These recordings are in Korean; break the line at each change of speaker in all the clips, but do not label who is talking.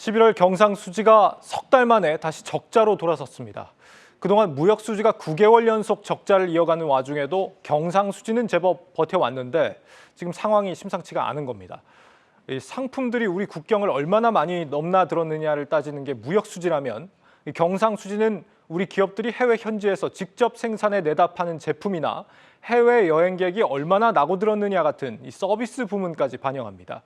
11월 경상 수지가 석 달 만에 다시 적자로 돌아섰습니다. 그동안 무역 수지가 9개월 연속 적자를 이어가는 와중에도 경상 수지는 제법 버텨왔는데 지금 상황이 심상치가 않은 겁니다. 이 상품들이 우리 국경을 얼마나 많이 넘나들었느냐를 따지는 게 무역 수지라면 이 경상 수지는 우리 기업들이 해외 현지에서 직접 생산해 내다 파는 제품이나 해외 여행객이 얼마나 나고들었느냐 같은 이 서비스 부문까지 반영합니다.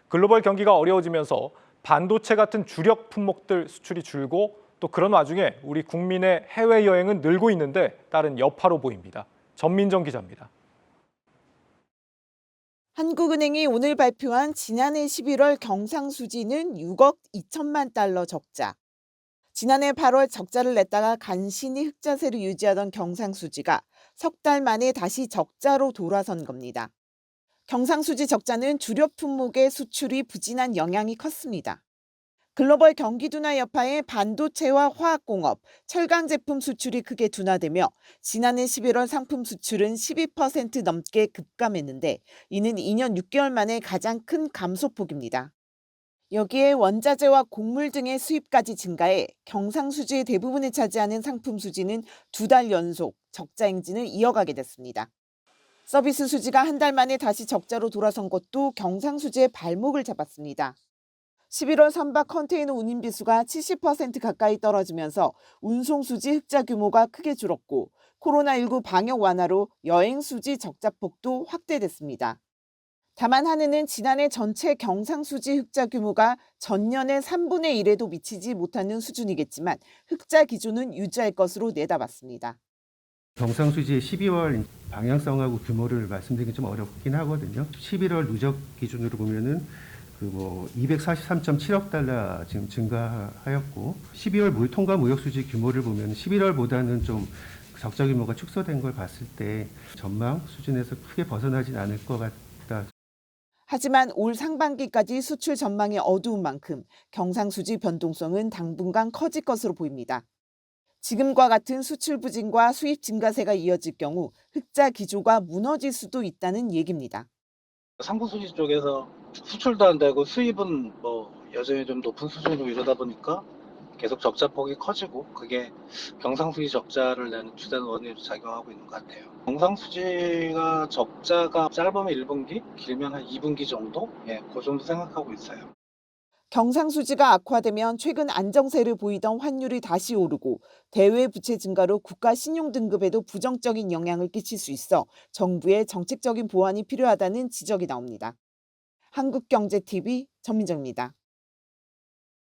글로벌 경기가 어려워지면서 반도체 같은 주력 품목들 수출이 줄고 또 그런 와중에 우리 국민의 해외여행은 늘고 있는데 따른 여파로 보입니다. 전민정 기자입니다.
한국은행이 오늘 발표한 지난해 11월 경상수지는 6억 2천만 달러 적자. 지난해 8월 적자를 냈다가 간신히 흑자세를 유지하던 경상수지가 석 달 만에 다시 적자로 돌아선 겁니다. 경상수지 적자는 주력 품목의 수출이 부진한 영향이 컸습니다. 글로벌 경기 둔화 여파에 반도체와 화학공업, 철강 제품 수출이 크게 둔화되며 지난해 11월 상품 수출은 12% 넘게 급감했는데 이는 2년 6개월 만에 가장 큰 감소폭입니다. 여기에 원자재와 곡물 등의 수입까지 증가해 경상수지의 대부분을 차지하는 상품 수지는 2달 연속 적자 행진을 이어가게 됐습니다. 서비스 수지가 한 달 만에 다시 적자로 돌아선 것도 경상수지의 발목을 잡았습니다. 11월 선박 컨테이너 운임 비수가 70% 가까이 떨어지면서 운송 수지 흑자 규모가 크게 줄었고 코로나19 방역 완화로 여행 수지 적자폭도 확대됐습니다. 다만 한해는 지난해 전체 경상 수지 흑자 규모가 전년의 3분의 1에도 미치지 못하는 수준이겠지만 흑자 기준은 유지할 것으로 내다봤습니다.
경상수지의 12월 방향성하고 규모를 말씀드리기 좀 어렵긴 하거든요. 11월 누적 기준으로 보면은 243.7억 달러 지금 증가하였고 12월 물통과 무역수지 규모를 보면 11월보다는 좀 적자 규모가 축소된 걸 봤을 때 전망 수준에서 크게 벗어나진 않을 것 같다.
하지만 올 상반기까지 수출 전망이 어두운 만큼 경상수지 변동성은 당분간 커질 것으로 보입니다. 지금과 같은 수출 부진과 수입 증가세가 이어질 경우 흑자 기조가 무너질 수도 있다는 얘기입니다.
상품 수지 쪽에서 수출도 안 되고 수입은 여전히 좀 높은 수준으로 이러다 보니까 계속 적자폭이 커지고 그게 경상수지 적자를 내는 주된 원인으로 작용하고 있는 것 같아요. 경상수지가 적자가 짧으면 1분기, 길면 한 2분기 정도? 그 정도 생각하고 있어요.
경상수지가 악화되면 최근 안정세를 보이던 환율이 다시 오르고 대외 부채 증가로 국가 신용 등급에도 부정적인 영향을 끼칠 수 있어 정부의 정책적인 보완이 필요하다는 지적이 나옵니다. 한국경제TV 전민정입니다.